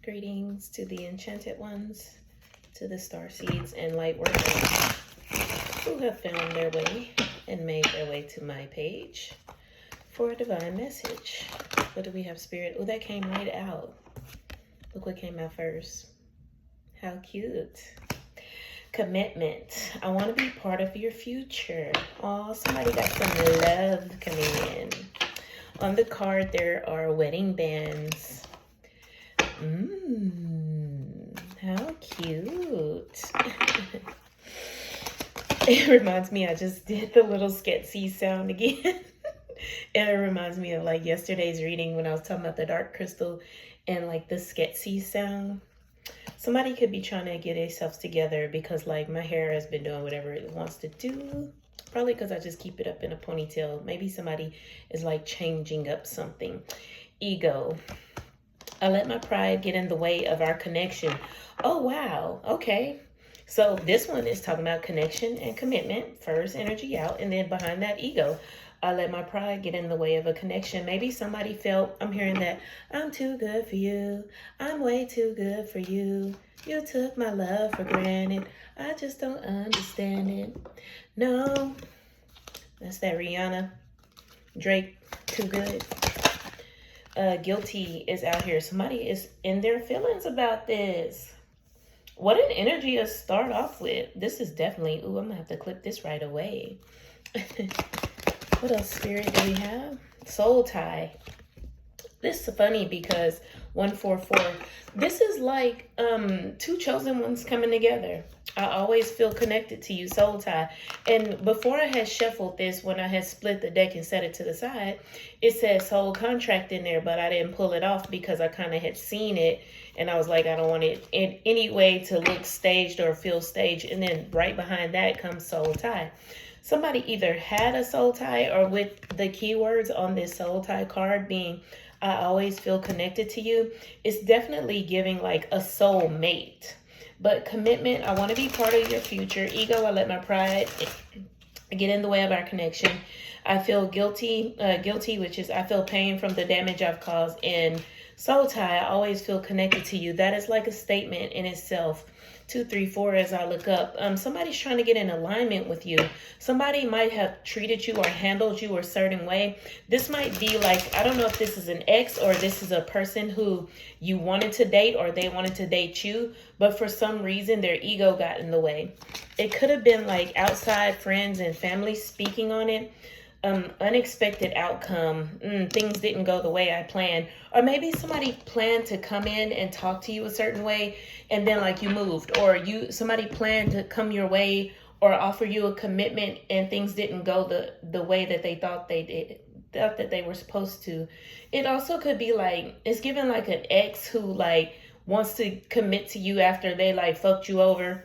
Greetings to the enchanted ones, to the star seeds and light workers who have found their way and made their way to my page for a divine message. What do we have, Spirit? Oh, that came right out. Look what came out first. How cute. Commitment. I want to be part of your future. Oh, somebody got some love coming in. On the card, there are wedding bands. How cute. It reminds me, I just did the little sketchy sound again. And it reminds me of like yesterday's reading when I was talking about the dark crystal and like the sketchy sound. Somebody could be trying to get themselves together because like my hair has been doing whatever it wants to do. Probably because I just keep it up in a ponytail. Maybe somebody is like changing up something. Ego. I let my pride get in the way of our connection. Oh, wow. Okay. So this one is talking about connection and commitment. First, energy out. And then behind that, ego. I let my pride get in the way of a connection. Maybe somebody felt, I'm hearing that, I'm too good for you. I'm way too good for you. You took my love for granted. I just don't understand it. No. That's that Rihanna. Drake, too good. Guilty is out here. Somebody is in their feelings about this. What an energy to start off with. This is definitely, ooh, I'm gonna have to clip this right away. What else, Spirit, do we have? Soul tie. This is funny because 144. This is like two chosen ones coming together. I always feel connected to you, soul tie. And before I had shuffled this, when I had split the deck and set it to the side, it said soul contract in there, but I didn't pull it off because I kind of had seen it. And I was like, I don't want it in any way to look staged or feel staged. And then right behind that comes soul tie. Somebody either had a soul tie or with the keywords on this soul tie card being, I always feel connected to you. It's definitely giving like a soul mate. But commitment, I want to be part of your future. Ego, I let my pride get in the way of our connection. I feel guilty, which is I feel pain from the damage I've caused. And soul tie, I always feel connected to you. That is like a statement in itself. 2, 3, 4 as I look up. Somebody's trying to get in alignment with you. Somebody might have treated you or handled you a certain way. This might be like, I don't know if this is an ex or this is a person who you wanted to date or they wanted to date you, but for some reason their ego got in the way. It could have been like outside friends and family speaking on it. Unexpected outcome. Things didn't go the way I planned. Or maybe somebody planned to come in and talk to you a certain way and then like you moved, or somebody planned to come your way or offer you a commitment and things didn't go the way that they thought that they were supposed to. It also could be like, it's given like an ex who like wants to commit to you after they like fucked you over.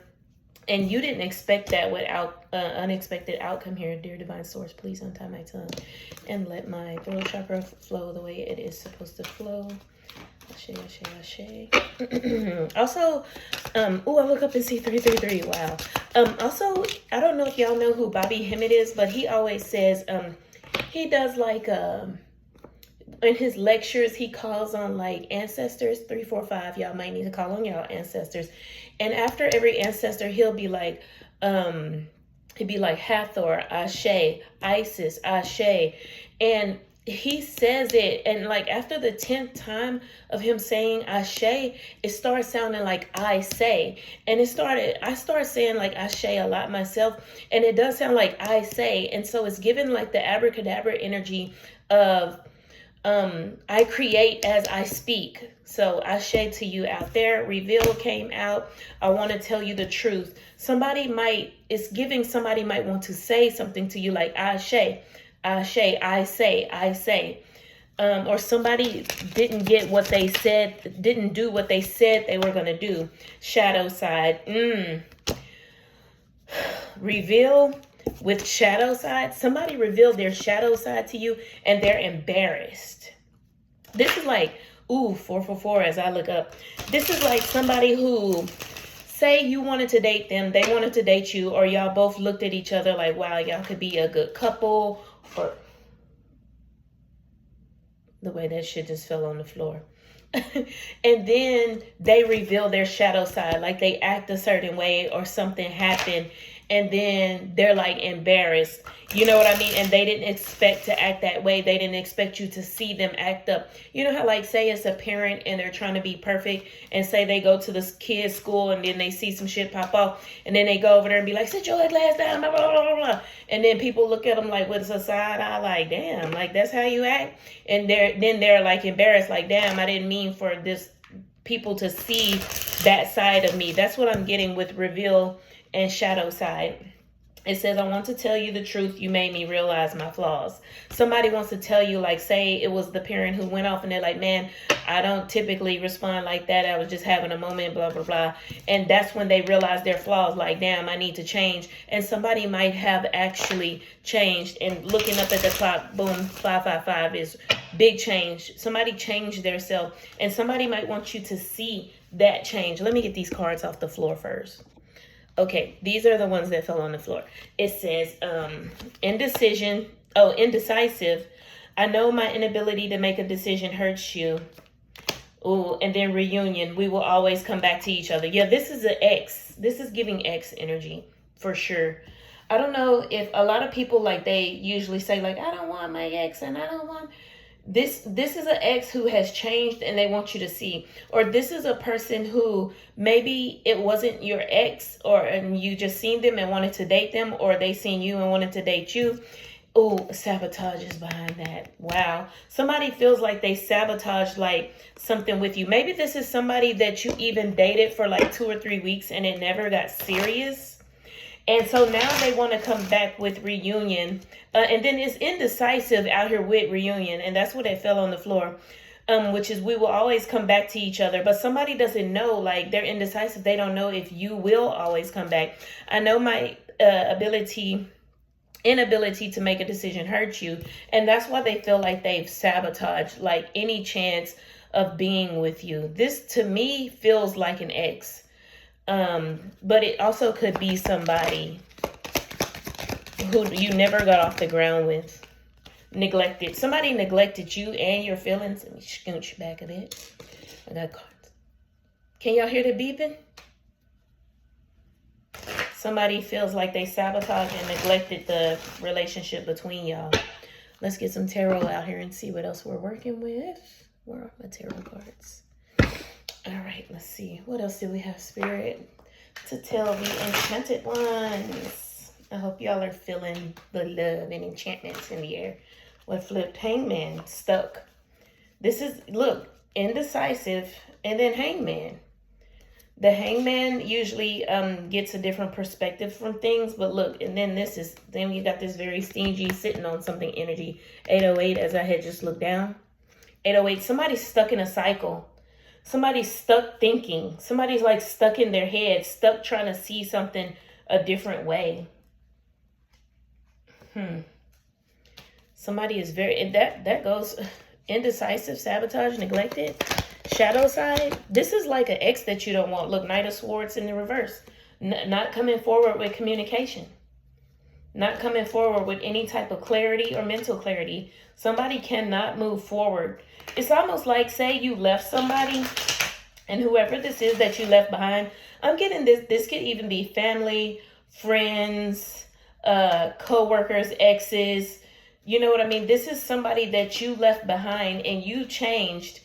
And you didn't expect that without unexpected outcome here. Dear Divine Source, please untie my tongue and let my throat chakra flow the way it is supposed to flow. Ashe, ashe, ashe. Also, I look up and see 333. Wow. Also, I don't know if y'all know who Bobby Hemmett is, but he always says, he does like, in his lectures, he calls on like ancestors, 3, 4, 5. Y'all might need to call on y'all ancestors. And after every ancestor, he'll be like, Hathor, Ashe, Isis, Ashe. And he says it, and like after the 10th time of him saying Ashe, it starts sounding like I say. And I started saying like Ashe a lot myself, and it does sound like I say. And so it's given like the abracadabra energy of I create as I speak. So Ashe to you out there. Reveal came out. I want to tell you the truth. Somebody might want to say something to you like Ashe, Ashe, I say. Or somebody didn't get what they said, didn't do what they said they were going to do. Shadow side. Reveal with shadow side. Somebody revealed their shadow side to you and they're embarrassed. This is like, 444 as I look up. This is like somebody who, say you wanted to date them, they wanted to date you, or y'all both looked at each other like, wow, y'all could be a good couple, or the way that shit just fell on the floor. And then they reveal their shadow side, like they act a certain way or something happened, and then they're like embarrassed. You know what I mean? And they didn't expect to act that way. They didn't expect you to see them act up. You know how, like, say it's a parent and they're trying to be perfect, and say they go to this kid's school and then they see some shit pop off, and then they go over there and be like, sit your glass down, blah, blah, blah, blah. And then people look at them like with a side eye, like, damn, like that's how you act. And they're like embarrassed, like, damn, I didn't mean for this people to see that side of me. That's what I'm getting with reveal and shadow side. It says, I want to tell you the truth. You made me realize my flaws. Somebody wants to tell you, like, say it was the parent who went off and they're like, man, I don't typically respond like that. I was just having a moment, blah, blah, blah. And that's when they realize their flaws, like, damn, I need to change. And somebody might have actually changed. And looking up at the clock, boom, 555 is big change. Somebody changed their self. And somebody might want you to see that change. Let me get these cards off the floor first. Okay, these are the ones that fell on the floor. It says, indecision. Oh, indecisive. I know my inability to make a decision hurts you. Ooh, and then reunion. We will always come back to each other. Yeah, this is an X. This is giving X energy for sure. I don't know if a lot of people, like, they usually say, like, I don't want my ex and I don't want... This is an ex who has changed and they want you to see. Or this is a person who maybe it wasn't your ex, and you just seen them and wanted to date them, or they seen you and wanted to date you. Oh, sabotage is behind that. Wow. Somebody feels like they sabotaged like something with you. Maybe this is somebody that you even dated for like 2 or 3 weeks and it never got serious. And so now they want to come back with reunion. And then it's indecisive out here with reunion. And that's what it fell on the floor. Which is we will always come back to each other. But somebody doesn't know, like, they're indecisive. They don't know if you will always come back. I know my inability to make a decision hurts you. And that's why they feel like they've sabotaged like any chance of being with you. This to me feels like an ex. But it also could be somebody who you never got off the ground with. Neglected. Somebody neglected you and your feelings. Let me scooch back a bit. I got cards. Can y'all hear the beeping? Somebody feels like they sabotaged and neglected the relationship between y'all. Let's get some tarot out here and see what else we're working with. Where are my tarot cards? All right, let's see. What else do we have, Spirit, to tell the enchanted ones? I hope y'all are feeling the love and enchantments in the air. What flipped? Hangman, stuck. This is, look, indecisive, and then hangman. The hangman usually gets a different perspective from things, but look, and then then you got this very stingy, sitting on something energy. 808, as I had just looked down. 808, somebody's stuck in a cycle. Somebody's stuck thinking. Somebody's like stuck in their head, stuck trying to see something a different way. Somebody is very, and that goes indecisive, sabotage, neglected, shadow side. This is like an ex that you don't want. Look, Knight of Swords in the reverse. Not coming forward with communication. Not coming forward with any type of clarity or mental clarity. Somebody cannot move forward. It's almost like, say you left somebody, and whoever this is that you left behind, I'm getting this could even be family, friends, co-workers, exes. You know what I mean? This is somebody that you left behind and you changed.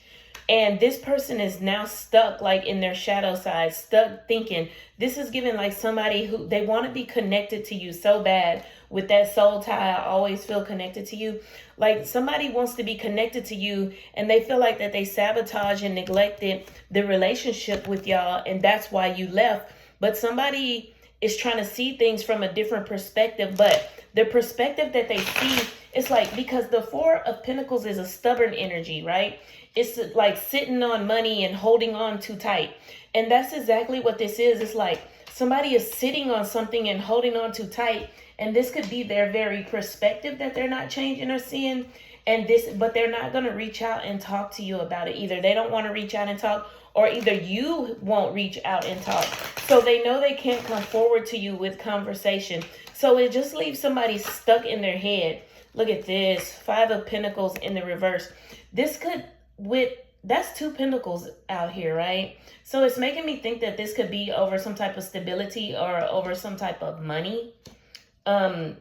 And this person is now stuck like in their shadow side, stuck thinking. This is giving like somebody who they want to be connected to you so bad with that soul tie. I always feel connected to you. Like somebody wants to be connected to you and they feel like that they sabotage and neglected the relationship with y'all. And that's why you left. But somebody is trying to see things from a different perspective. But the perspective that they see, it's like, because the Four of Pentacles is a stubborn energy, right? It's like sitting on money and holding on too tight. And that's exactly what this is. It's like somebody is sitting on something and holding on too tight. And this could be their very perspective that they're not changing or seeing. But they're not going to reach out and talk to you about it either. They don't want to reach out and talk, or either you won't reach out and talk. So they know they can't come forward to you with conversation. So it just leaves somebody stuck in their head. Look at this. 5 of Pentacles in the reverse. This could, with That's 2 pentacles out here, right? So it's making me think that this could be over some type of stability or over some type of money.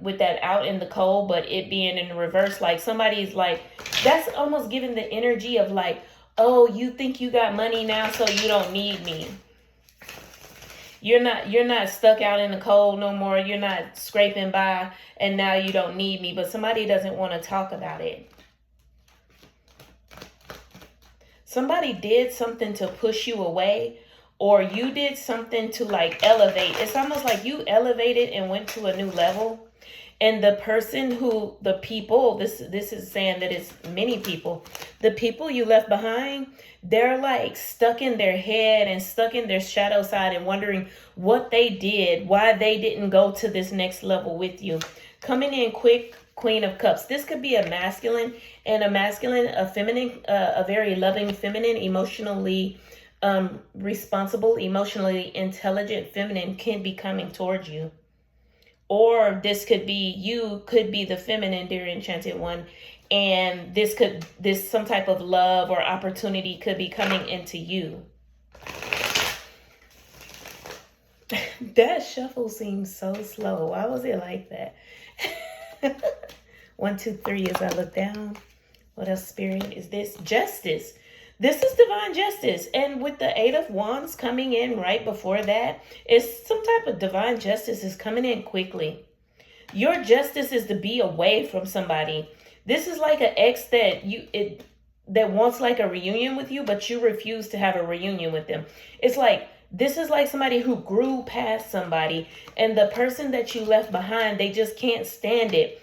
With that out in the cold, but it being in the reverse, like somebody's like, that's almost giving the energy of like, oh, you think you got money now, so you don't need me. You're not stuck out in the cold no more. You're not scraping by and now you don't need me, but somebody doesn't want to talk about it. Somebody did something to push you away, or you did something to like elevate. It's almost like you elevated and went to a new level. And the person who, the people, this is saying that it's many people, the people you left behind, they're like stuck in their head and stuck in their shadow side and wondering what they did, why they didn't go to this next level with you. Coming in quick, Queen of Cups. This could be a masculine, a feminine, a very loving feminine, emotionally responsible, emotionally intelligent feminine can be coming towards you. Or this could be, you could be the feminine, dear enchanted one, and this some type of love or opportunity could be coming into you. That shuffle seems so slow. Why was it like that? 1, 2, 3 as I look down. What else, Spirit? Is this justice? This is divine justice. And with the 8 of Wands coming in right before that, it's some type of divine justice is coming in quickly. Your justice is to be away from somebody. This is like an ex that wants like a reunion with you, but you refuse to have a reunion with them. It's like, this is like somebody who grew past somebody, and the person that you left behind, they just can't stand it.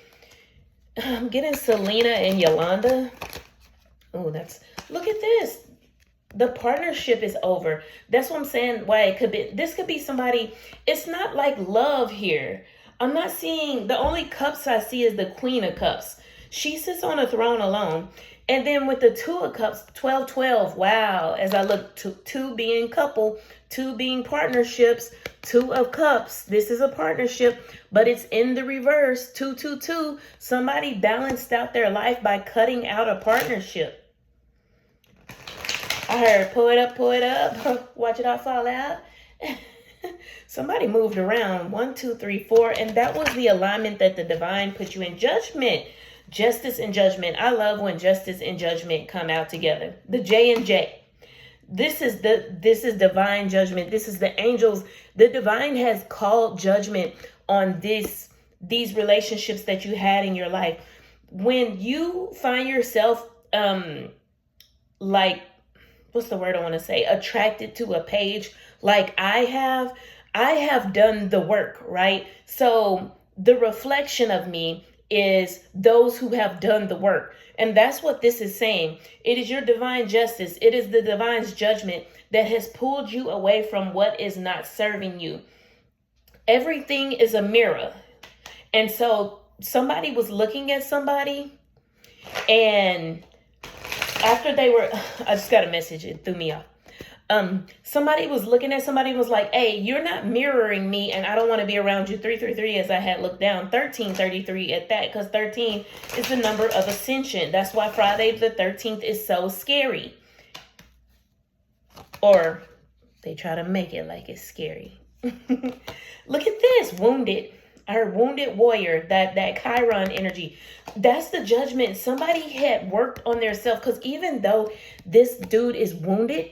I'm getting Selena and Yolanda. Oh, look at this. The partnership is over. That's what I'm saying, why it could be. This could be somebody. It's not like love here. I'm not seeing, the only cups I see is the Queen of Cups. She sits on a throne alone. And then with the 2 of Cups, 12, 12. Wow. As I look, two being couple, 2 being partnerships, 2 of Cups. This is a partnership, but it's in the reverse. 2, 2, 2. Somebody balanced out their life by cutting out a partnership. I heard, pull it up, watch it all fall out. Somebody moved around. 1, 2, 3, 4. And that was the alignment that the divine put you in. Judgment. Justice and judgment. I love when justice and judgment come out together. The J and J. This is divine judgment. This is the angels. The divine has called judgment on these relationships that you had in your life. When you find yourself like, what's the word I want to say? Attracted to a page like I have done the work, right? So the reflection of me is those who have done the work. And that's what this is saying. It is your divine justice. It is the divine's judgment that has pulled you away from what is not serving you. Everything is a mirror. And so somebody was looking at somebody, and after they were, I just got a message, it threw me off. Somebody was looking at somebody and was like, hey, you're not mirroring me, and I don't want to be around you. 333 as I had looked down, 1333 at that, because 13 is the number of ascension. That's why Friday the 13th is so scary. Or they try to make it like it's scary. Look at this, wounded. Our wounded warrior, that Chiron energy. That's the judgment. Somebody had worked on their self, because even though this dude is wounded,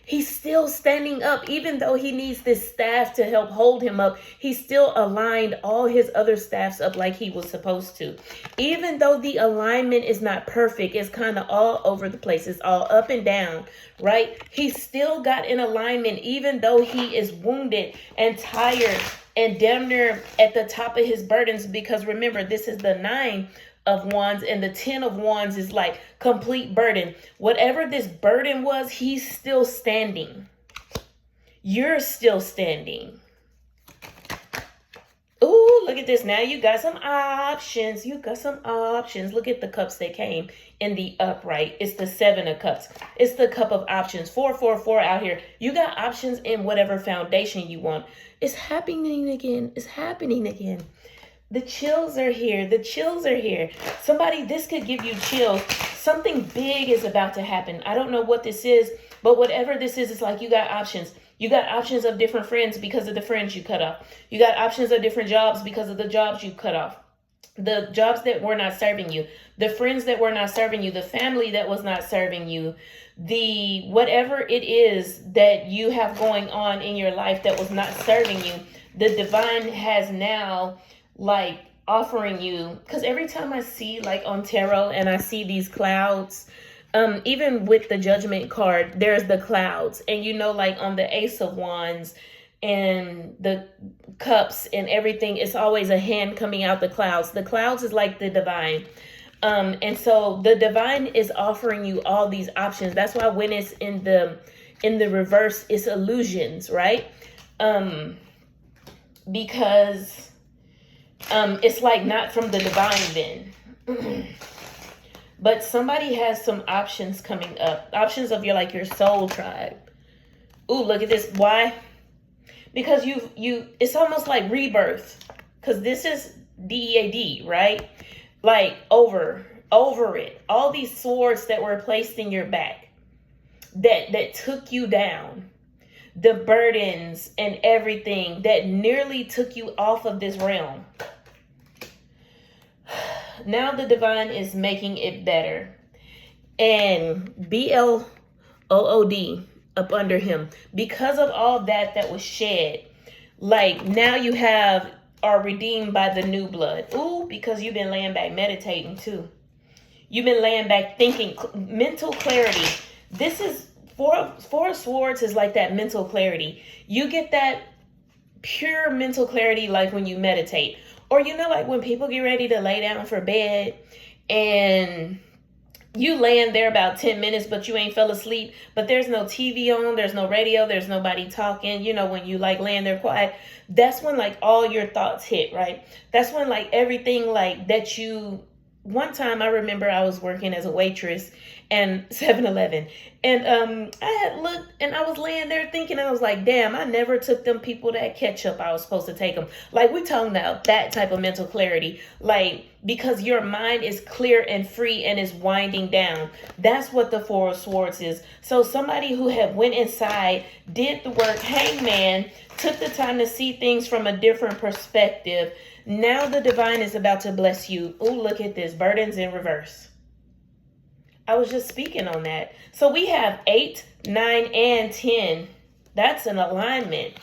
he's still standing up. Even though he needs this staff to help hold him up, he still aligned all his other staffs up like he was supposed to. Even though the alignment is not perfect, it's kind of all over the place. It's all up and down, right? He still got in alignment, even though he is wounded and tired and damn near at the top of his burdens. Because remember, this is the 9 of Wands, and the 10 of Wands is like complete burden. Whatever this burden was, he's still standing. You're still standing. Ooh, look at this. Now you got some options. You got some options. Look at the cups that came in the upright. It's the 7 of Cups. It's the cup of options. 4, 4, 4 out here. You got options in whatever foundation you want. It's happening again. It's happening again. The chills are here. The chills are here. Somebody, this could give you chills. Something big is about to happen. I don't know what this is, but whatever this is, it's like you got options. You got options of different friends because of the friends you cut off. You got options of different jobs because of the jobs you cut off. The jobs that were not serving you, the friends that were not serving you, the family that was not serving you, the whatever it is that you have going on in your life that was not serving you, the divine has now like offering you, because every time I see like on tarot and I see these clouds, even with the judgment card, there's the clouds, and you know, like on the Ace of Wands and the cups and everything, it's always a hand coming out the clouds. The clouds is like the divine. And so the divine is offering you all these options. That's why when it's in the reverse, it's illusions, right? Because it's like not from the divine then. But somebody has some options coming up. Options of your soul tribe. Ooh, look at this. Why? Because it's almost like rebirth. Because this is DEAD, right? Like over it. All these swords that were placed in your back that took you down. The burdens and everything that nearly took you off of this realm. Now the divine is making it better. And BLOOD up under him. Because of all that was shed. Like now you are redeemed by the new blood. Ooh, because you've been laying back meditating too. You've been laying back thinking, mental clarity. This is Four of Swords is like that mental clarity. You get that pure mental clarity like when you meditate. Or like when people get ready to lay down for bed and you laying there about 10 minutes, but you ain't fell asleep, but there's no TV on, there's no radio, there's nobody talking, when you like laying there quiet, that's when like all your thoughts hit, right? That's when like everything like that one time I remember I was working as a waitress and 7-Eleven, and I had looked and I was laying there thinking, I was like, damn, I never took them people that ketchup I was supposed to take them. Like we talking about that type of mental clarity, like because your mind is clear and free and is winding down. That's what the Four of Swords is. So somebody who had went inside, did the work, hangman, took the time to see things from a different perspective. Now the divine is about to bless you. Oh, look at this. Burdens in reverse. I was just speaking on that. So we have 8, 9, and 10. That's an alignment.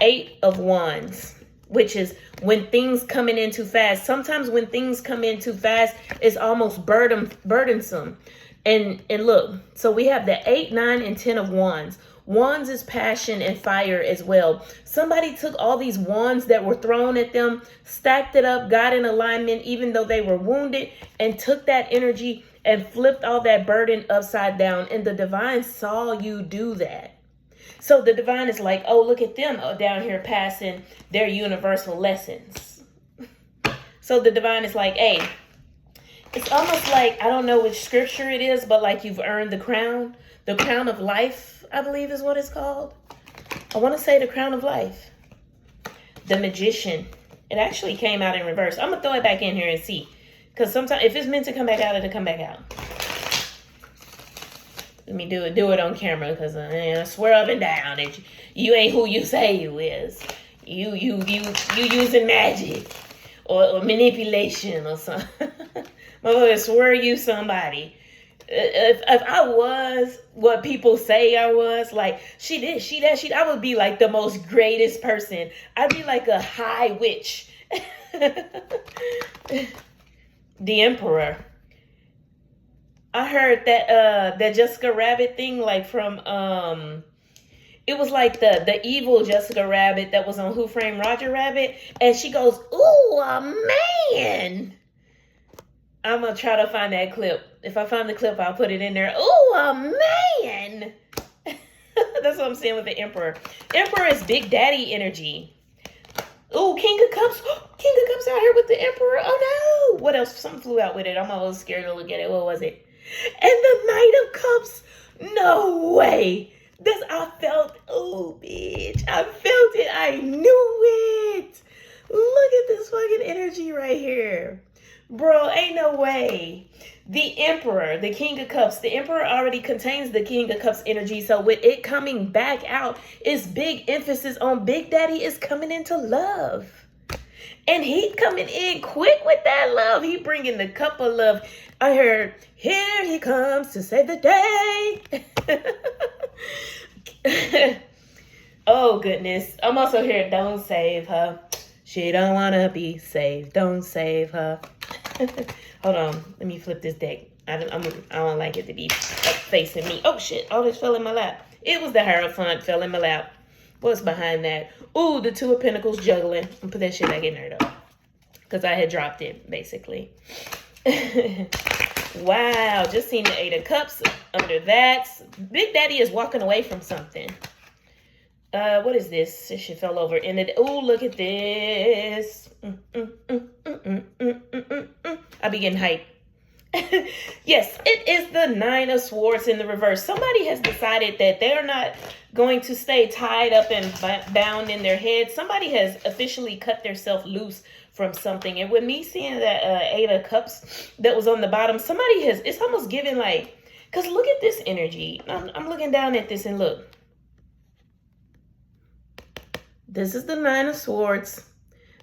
8 of Wands, which is when things coming in too fast. Sometimes when things come in too fast, it's almost burdensome. And look, so we have the 8, 9, and 10 of Wands. Wands is passion and fire as well. Somebody took all these wands that were thrown at them, stacked it up, got in alignment, even though they were wounded, and took that energy and flipped all that burden upside down. And the divine saw you do that. So the divine is like, oh, look at them down here passing their universal lessons. So the divine is like, hey, it's almost like, I don't know which scripture it is, but like you've earned the crown of life, I believe is what it's called. I want to say the crown of life. The Magician. It actually came out in reverse. I'm going to throw it back in here and see. Because sometimes if it's meant to come back out, it'll come back out. Let me do it on camera, because I swear up and down that you ain't who you say you is. You using magic or manipulation or something. Mother, swear you somebody. If I was what people say I was, like she did, she that, she, I would be like the most greatest person. I'd be like a high witch. The Emperor. I heard that Jessica Rabbit thing, like from it was like the evil Jessica Rabbit that was on Who Framed Roger Rabbit, and she goes, "Ooh, a man." I'm gonna try to find that clip. If I find the clip, I'll put it in there. Ooh, a man. That's what I'm saying with the Emperor. Emperor is Big Daddy energy. Ooh, King of Cups. King of Cups out here with the Emperor. Oh no. What else? Something flew out with it. I'm a little scared to look at it. What was it? And the Knight of Cups. No way. I felt, oh bitch. I felt it. I knew it. Look at this fucking energy right here. Bro, ain't no way. The Emperor, the King of Cups, the Emperor already contains the King of Cups energy. So with it coming back out, it's big emphasis on Big Daddy is coming into love. And he coming in quick with that love. He bringing the cup of love. I heard, here he comes to save the day. Oh, goodness. I'm also here, don't save her. She don't want to be saved. Don't save her. Hold on. Let me flip this deck. I don't like it to be facing me. Oh, shit. All this fell in my lap. It was the Hierophant fell in my lap. What's behind that? Ooh, the Two of Pentacles juggling. I'll put that shit back in there, though. Because I had dropped it, basically. Wow. Just seen the Eight of Cups under that. Big Daddy is walking away from something. What is this? This shit fell over in it. Oh, look at this. I be getting hyped. Yes, it is the Nine of Swords in the reverse. Somebody has decided that they're not going to stay tied up and bound in their head. Somebody has officially cut themselves loose from something. And with me seeing that Eight of Cups that was on the bottom, somebody has, it's almost giving like, because look at this energy. I'm looking down at this and look. This is the Nine of Swords.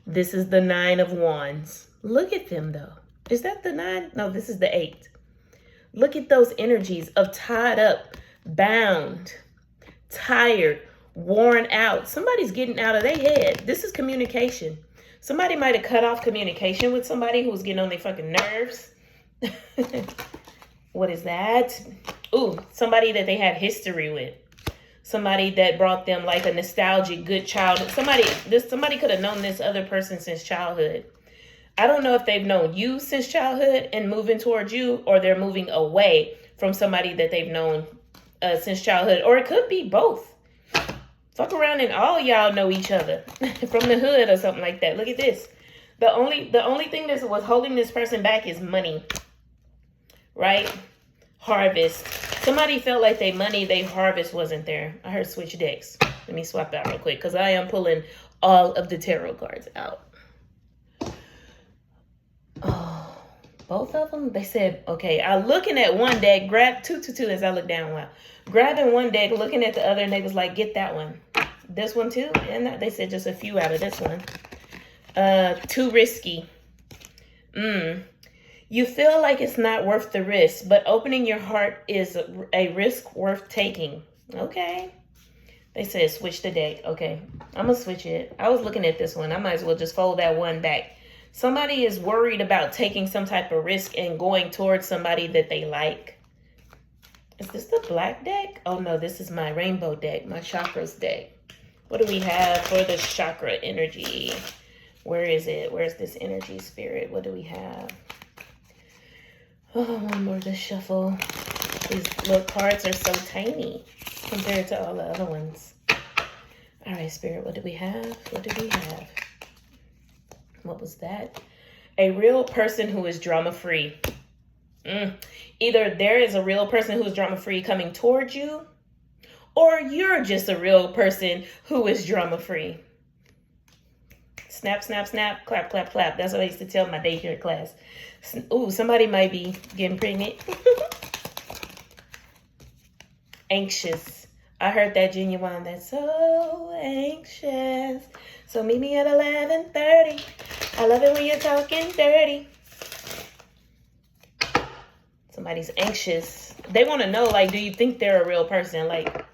This is the Nine of Wands. Look at them though. Is that the 9? No, this is the 8. Look at those energies of tied up, bound, tired, worn out. Somebody's getting out of their head. This is communication. Somebody might have cut off communication with somebody who was getting on their fucking nerves. What is that? Ooh, somebody that they had history with. Somebody that brought them like a nostalgic, good childhood. Somebody could have known this other person since childhood. I don't know if they've known you since childhood and moving towards you, or they're moving away from somebody that they've known since childhood, or it could be both. Fuck around and all y'all know each other from the hood or something like that. Look at this. The only thing that was holding this person back is money, right? Harvest. Somebody felt like their harvest wasn't there. I heard switch decks. Let me swap out real quick because I am pulling all of the tarot cards out. Oh, both of them? They said, okay, I'm looking at one deck, grab two as I look down. Wow. Grabbing one deck, looking at the other, and they was like, get that one. This one too? And they said just a few out of this one. Too risky. You feel like it's not worth the risk, but opening your heart is a risk worth taking. Okay. They said switch the deck. Okay, I'm going to switch it. I was looking at this one. I might as well just fold that one back. Somebody is worried about taking some type of risk and going towards somebody that they like. Is this the black deck? Oh no, this is my rainbow deck, my chakras deck. What do we have for the chakra energy? Where is it? Where's this energy, spirit? What do we have? Oh, one more to shuffle. These little cards are so tiny compared to all the other ones. All right, spirit, what do we have? What do we have? What was that? A real person who is drama-free. Either there is a real person who is drama-free coming towards you, or you're just a real person who is drama-free. Snap, snap, snap, clap, clap, clap. That's what I used to tell my daycare class. Ooh, somebody might be getting pregnant. Anxious. I heard that genuine. That's so anxious. So meet me at 11:30. I love it when you're talking dirty. Somebody's anxious. They want to know, like, do you think they're a real person? Like,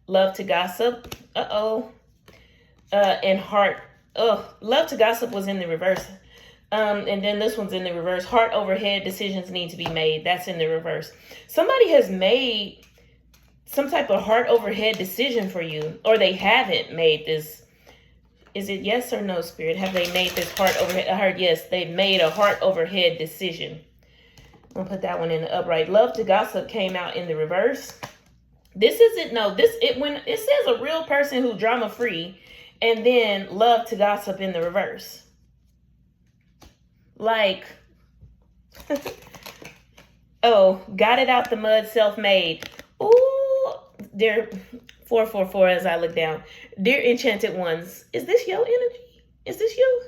love to gossip. And heart. Love to gossip was in the reverse. And then this one's in the reverse. Heart over head, decisions need to be made. That's in the reverse. Somebody has made some type of heart over head decision for you, or they haven't made this. Is it yes or no, spirit? Have they made this heart over head? I heard yes. They've made a heart over head decision. I'm gonna put that one in the upright. Love to gossip came out in the reverse. This isn't when it says a real person who's drama free, and then love to gossip in the reverse. Like, oh, got it out the mud, self-made. Ooh, dear 444 as I look down. Dear enchanted ones, is this your energy? Is this you?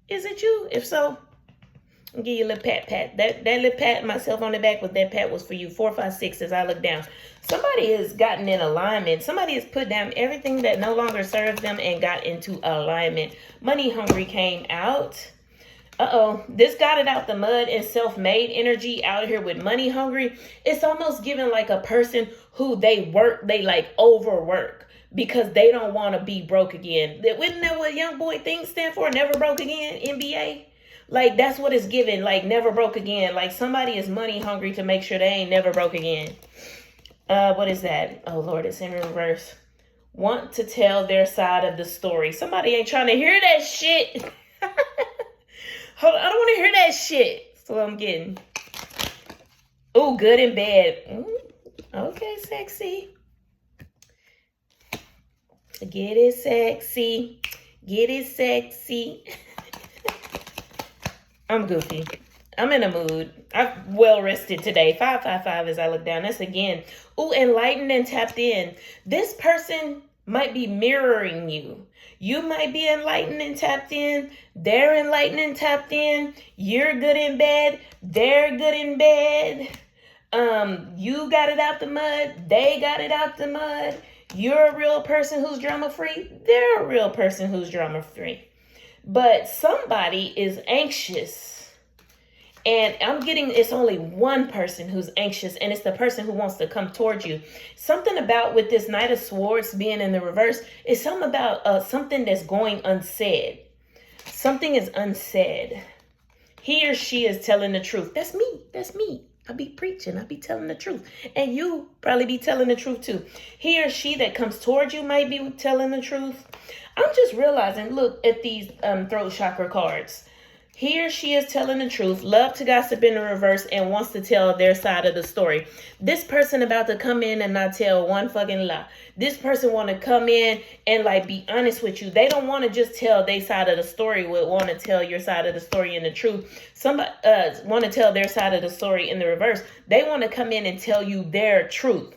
Is it you? If so, I'll give you a little pat. That little pat myself on the back with that pat was for you. 4, 5, 6 as I look down. Somebody has gotten in alignment. Somebody has put down everything that no longer serves them and got into alignment. Money hungry came out. This got it out the mud and self-made energy out here with money hungry. It's almost given like a person who they like overwork because they don't want to be broke again. Isn't that what young boy things stand for? Never broke again, NBA? Like, that's what it's given, like never broke again. Like somebody is money hungry to make sure they ain't never broke again. What is that? Oh Lord, it's in reverse. Want to tell their side of the story. Somebody ain't trying to hear that shit. Hold on, I don't want to hear that shit. That's what I'm getting. Oh, good and bad. Okay, sexy. Get it sexy. Get it sexy. I'm goofy. I'm in a mood. I'm well rested today. 555 as I look down. That's again. Oh, enlightened and tapped in. This person might be mirroring you. You might be enlightened and tapped in. They're enlightened and tapped in. You're good in bed. They're good in bed. You got it out the mud. They got it out the mud. You're a real person who's drama free. They're a real person who's drama free. But somebody is anxious. And I'm getting, it's only one person who's anxious, and it's the person who wants to come towards you. Something about with this Knight of Swords being in the reverse is something about something that's going unsaid. Something is unsaid. He or she is telling the truth. That's me. That's me. I be preaching. I be telling the truth. And you probably be telling the truth too. He or she that comes towards you might be telling the truth. I'm just realizing, look at these throat chakra cards. He or she is telling the truth, love to gossip in the reverse, and wants to tell their side of the story. This person about to come in and not tell one fucking lie. This person want to come in and like be honest with you. They don't want to just tell their side of the story. Would want to tell your side of the story in the truth. Somebody want to tell their side of the story in the reverse. They want to come in and tell you their truth.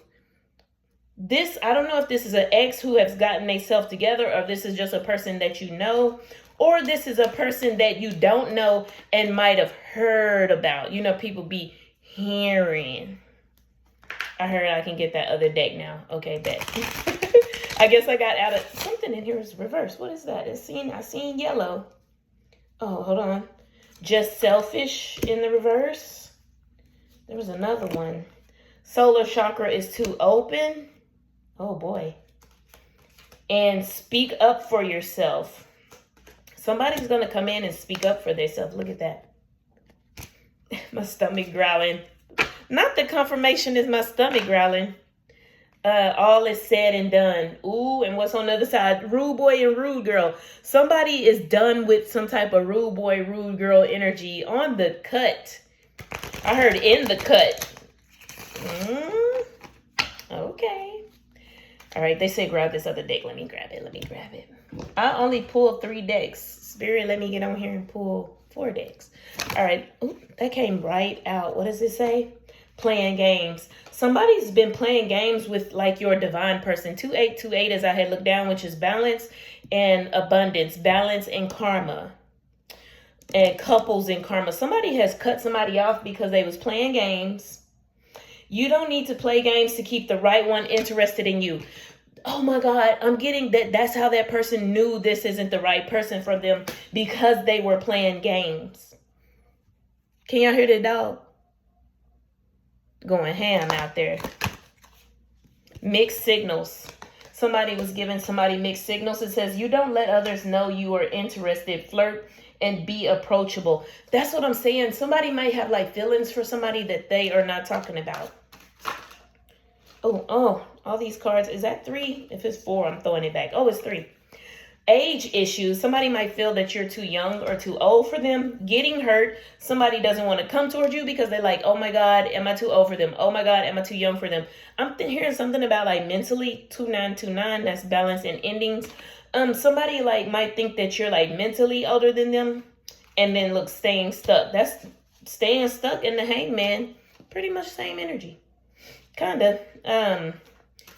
This, I don't know if this is an ex who has gotten themselves together, or if this is just a person that you know. Or this is a person that you don't know and might have heard about. You know, people be hearing. I heard I can get that other deck now. Okay, bet. I guess I got out of something in here is reverse. What is that? I seen yellow. Oh, hold on. Just selfish in the reverse. There was another one. Solar chakra is too open. Oh boy. And speak up for yourself. Somebody's going to come in and speak up for themselves. Look at that. My stomach growling. Not the confirmation is my stomach growling. All is said and done. Ooh, and what's on the other side? Rude boy and rude girl. Somebody is done with some type of rude boy, rude girl energy on the cut. I heard in the cut. Okay. All right, they say grab this other deck. Let me grab it. I only pulled 3 decks. Spirit, let me get on here and pull 4 decks. All right. Ooh, that came right out. What does it say? Playing games. Somebody's been playing games with like your divine person. 2828 as I had looked down, which is balance and abundance. Balance and karma. And couples in karma. Somebody has cut somebody off because they was playing games. You don't need to play games to keep the right one interested in you. Oh my God, I'm getting that. That's how that person knew this isn't the right person for them, because they were playing games. Can y'all hear the dog? Going ham out there. Mixed signals. Somebody was giving somebody mixed signals. It says, you don't let others know you are interested. Flirt and be approachable. That's what I'm saying. Somebody might have like feelings for somebody that they are not talking about. Oh, all these cards. Is that 3? If it's 4, I'm throwing it back. Oh, it's 3. Age issues. Somebody might feel that you're too young or too old for them. Getting hurt. Somebody doesn't want to come towards you because they're like, oh my God, am I too old for them? Oh my God, am I too young for them? I'm hearing something about like mentally. 2929. That's balance and endings. Somebody like might think that you're like mentally older than them, and then look, staying stuck. That's staying stuck in the hangman. Pretty much same energy. Kinda.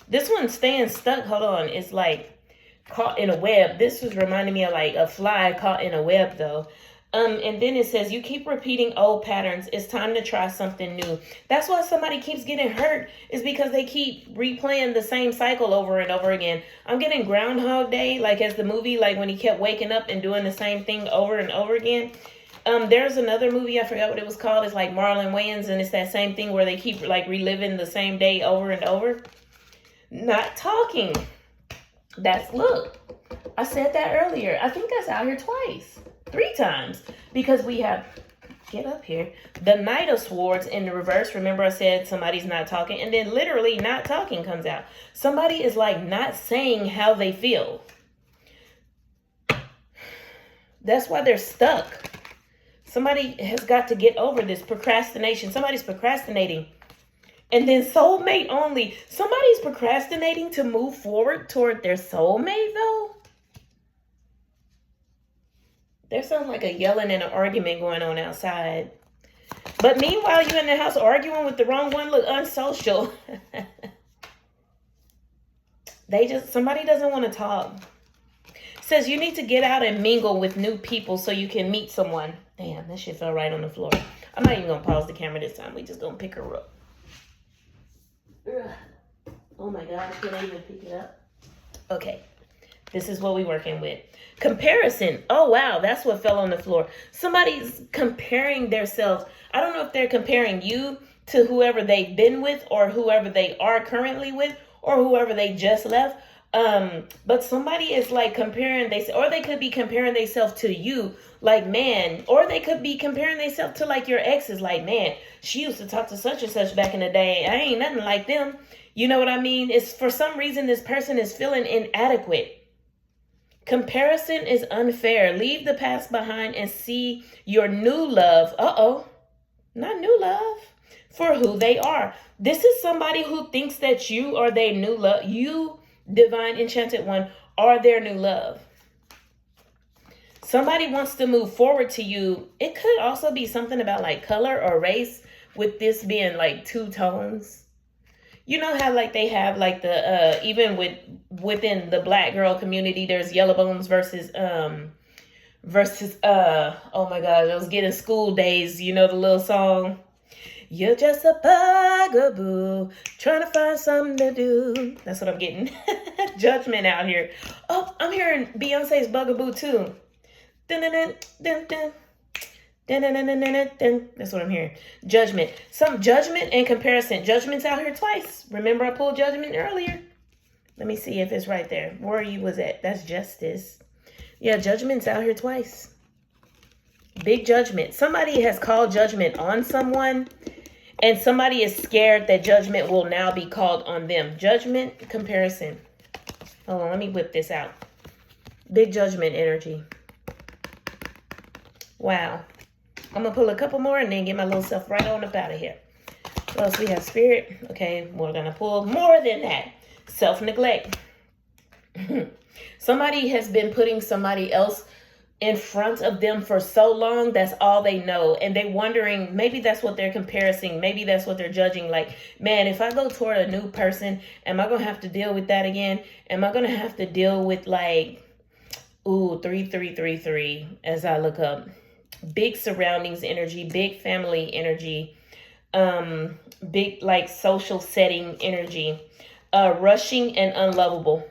This one staying stuck, hold on, is like caught in a web. This was reminding me of like a fly caught in a web though. And then it says, you keep repeating old patterns. It's time to try something new. That's why somebody keeps getting hurt, is because they keep replaying the same cycle over and over again. I'm getting Groundhog Day, like as the movie, like when he kept waking up and doing the same thing over and over again. There's another movie, I forgot what it was called. It's like Marlon Wayans, and it's that same thing where they keep like reliving the same day over and over. Not talking. That's, look, I said that earlier. I think that's out here twice. 3 times, because we have, get up here, the Knight of Swords in the reverse. Remember I said somebody's not talking, and then literally not talking comes out. Somebody is like not saying how they feel. That's why they're stuck. Somebody has got to get over this procrastination. Somebody's procrastinating. And then soulmate only. Somebody's procrastinating to move forward toward their soulmate though. There sounds like a yelling and an argument going on outside. But meanwhile, you in the house arguing with the wrong one. Look, unsocial. Somebody doesn't want to talk. Says you need to get out and mingle with new people so you can meet someone. Damn, that shit fell right on the floor. I'm not even going to pause the camera this time. We just going to pick her up. Ugh. Oh my gosh, can I even pick it up? Okay. This is what we're working with. Comparison. Oh, wow. That's what fell on the floor. Somebody's comparing themselves. I don't know if they're comparing you to whoever they've been with or whoever they are currently with or whoever they just left. But somebody is like comparing, or they could be comparing themselves to you like, man, or they could be comparing themselves to like your exes like, man, she used to talk to such and such back in the day. I ain't nothing like them. You know what I mean? It's for some reason this person is feeling inadequate. Comparison is unfair. Leave the past behind and see your new love. Not new love. For who they are. This is somebody who thinks that you are their new love. You, divine enchanted one, are their new love. Somebody wants to move forward to you. It could also be something about like color or race, with this being like 2 tones. You know how like they have like the even within the black girl community, there's yellow bones versus oh my god, I was getting School Days, you know the little song. You're just a bugaboo trying to find something to do. That's what I'm getting. Judgment out here. Oh, I'm hearing Beyonce's Bugaboo too. Dun, dun, dun, dun, dun. Dun, dun, dun, dun, dun, dun. That's what I'm hearing. Judgment. Some judgment and comparison. Judgment's out here twice. Remember I pulled judgment earlier? Let me see if it's right there. Where you was at? That's justice. Yeah, judgment's out here twice. Big judgment. Somebody has called judgment on someone, and somebody is scared that judgment will now be called on them. Judgment, comparison. Hold on, let me whip this out. Big judgment energy. Wow. I'm going to pull a couple more and then get my little self right on up out of here. What else we have? Spirit. Okay, we're going to pull more than that. Self-neglect. Somebody has been putting somebody else in front of them for so long. That's all they know. And they're wondering, maybe that's what they're comparing. Maybe that's what they're judging. Like, man, if I go toward a new person, am I going to have to deal with that again? Am I going to have to deal with like, 3333 as I look up? Big surroundings energy, big family energy, big like social setting energy, rushing and unlovable.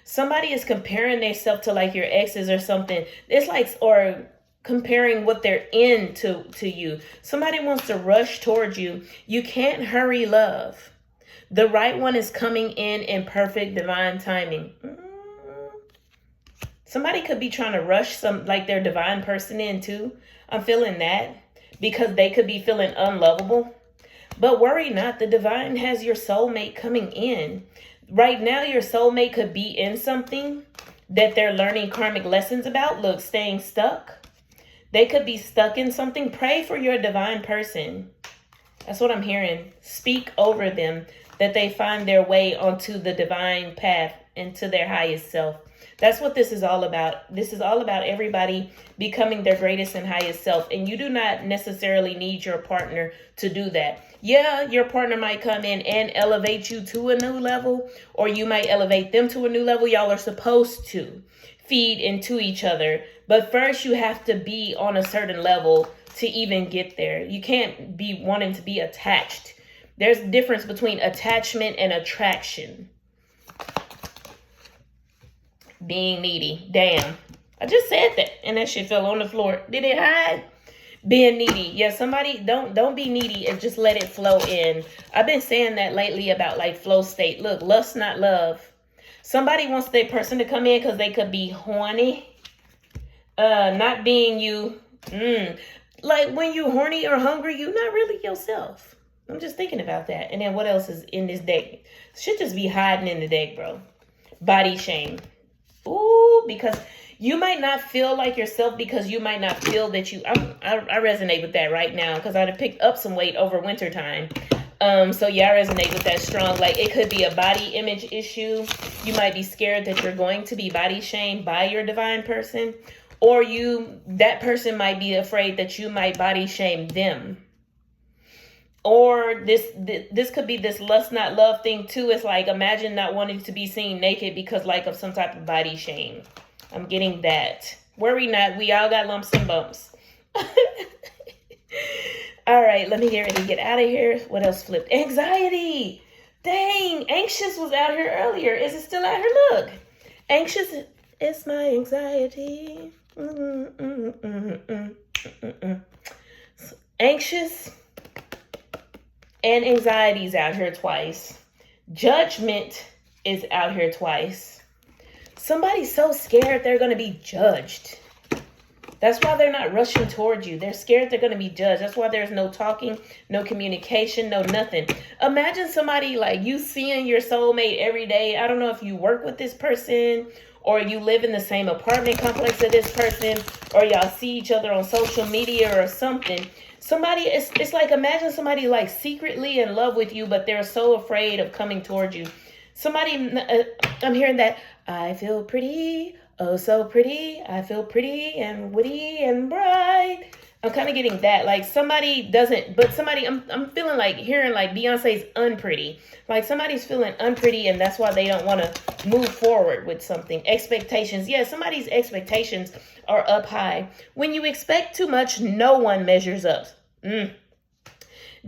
Somebody is comparing themselves to like your exes or something. It's like, or comparing what they're into to you. Somebody wants to rush towards you. You can't hurry love. The right one is coming in perfect divine timing. Somebody could be trying to rush their divine person in too. I'm feeling that because they could be feeling unlovable. But worry not, the divine has your soulmate coming in. Right now, your soulmate could be in something that they're learning karmic lessons about. Look, staying stuck. They could be stuck in something. Pray for your divine person. That's what I'm hearing. Speak over them that they find their way onto the divine path into their highest self. That's what this is all about. This is all about everybody becoming their greatest and highest self. And you do not necessarily need your partner to do that. Yeah, your partner might come in and elevate you to a new level, or you might elevate them to a new level. Y'all are supposed to feed into each other. But first you have to be on a certain level to even get there. You can't be wanting to be attached. There's a difference between attachment and attraction. Being needy. Damn. I just said that and that shit fell on the floor. Did it hide? Being needy. Yeah, somebody don't be needy and just let it flow in. I've been saying that lately about like flow state. Look, lust not love. Somebody wants their person to come in because they could be horny. Not being you. Like when you horny or hungry, you're not really yourself. I'm just thinking about that. And then what else is in this deck? Should just be hiding in the deck, bro. Body shame. Ooh, because you might not feel like yourself because you might not feel that you... I resonate with that right now because I'd have picked up some weight over winter time. So yeah, I resonate with that strong. Like it could be a body image issue. You might be scared that you're going to be body shamed by your divine person. Or that person might be afraid that you might body shame them. Or this could be this lust not love thing too. It's like, imagine not wanting to be seen naked because like of some type of body shame. I'm getting that. Worry not. We all got lumps and bumps. All right, let me get ready to get out of here. What else flipped? Anxiety. Dang, anxious was out here earlier. Is it still out here? Look. Anxious, it's my anxiety. Anxious and anxiety's out here twice. Judgment is out here twice. Somebody's so scared they're going to be judged. That's why they're not rushing towards you. They're scared they're going to be judged. That's why there's no talking, no communication, no nothing. Imagine somebody like you seeing your soulmate every day. I don't know if you work with this person or you live in the same apartment complex as this person, or y'all see each other on social media or something. It's like, imagine somebody like secretly in love with you, but they're so afraid of coming towards you. I'm hearing that, I feel pretty, oh so pretty, I feel pretty and witty and bright. I'm kind of getting that, like somebody doesn't, but somebody, I'm feeling like hearing like Beyonce's unpretty. Like somebody's feeling unpretty and that's why they don't want to move forward with something. Expectations. Yeah, somebody's expectations are up high. When you expect too much, no one measures up.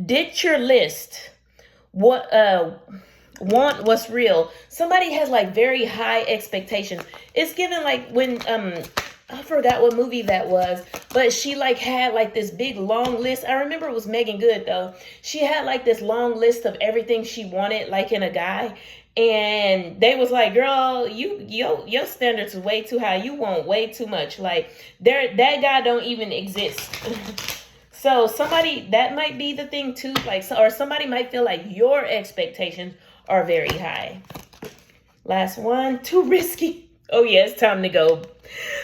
Ditch your list. Want what's real. Somebody has like very high expectations. It's given like when I forgot what movie that was, but she like had like this big long list. I remember it was Megan Good though. She had like this long list of everything she wanted like in a guy. And they was like, girl, your standards are way too high. You want way too much. Like that guy don't even exist. So somebody, that might be the thing too. Like, or somebody might feel like your expectations are very high. Last one, too risky. Oh yeah, it's time to go.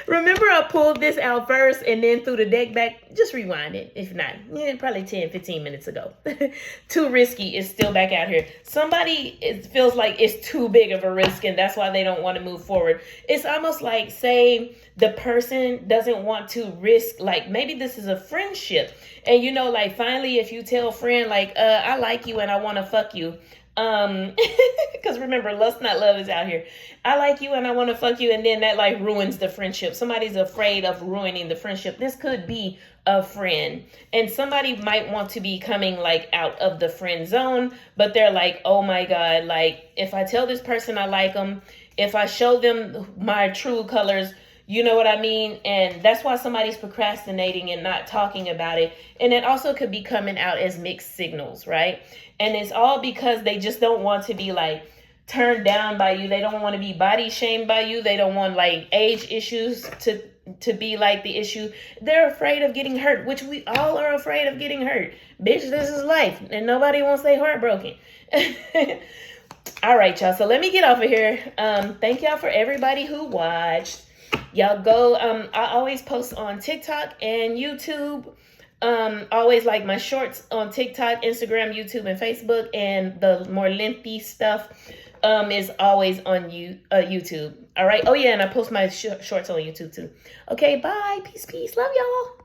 Remember I pulled this out first and then threw the deck back? Just rewind it. If not, yeah, probably 10, 15 minutes ago. Too risky is still back out here. Somebody, it feels like it's too big of a risk and that's why they don't want to move forward. It's almost like, say the person doesn't want to risk, like maybe this is a friendship. And you know, like finally, if you tell a friend like, I like you and I want to fuck you. Because remember, lust not love is out here. I like you and I want to fuck you, and then that like ruins the friendship. Somebody's afraid of ruining the friendship. This could be a friend, and somebody might want to be coming like out of the friend zone, but they're like, oh my god, like if I tell this person I like them, if I show them my true colors, you know what I mean? And that's why somebody's procrastinating and not talking about it. And it also could be coming out as mixed signals, right? And it's all because they just don't want to be like turned down by you. They don't want to be body shamed by you. They don't want like age issues to be like the issue. They're afraid of getting hurt, which we all are afraid of getting hurt. Bitch, this is life and nobody wants their heart broken. All right, y'all. So let me get off of here. Thank y'all for everybody who watched. Y'all go, I always post on TikTok and YouTube. Always like my shorts on TikTok, Instagram, YouTube, and Facebook, and the more lengthy stuff is always on YouTube. All right. Oh yeah, and I post my shorts on YouTube too. Okay, bye. Peace, peace. Love y'all.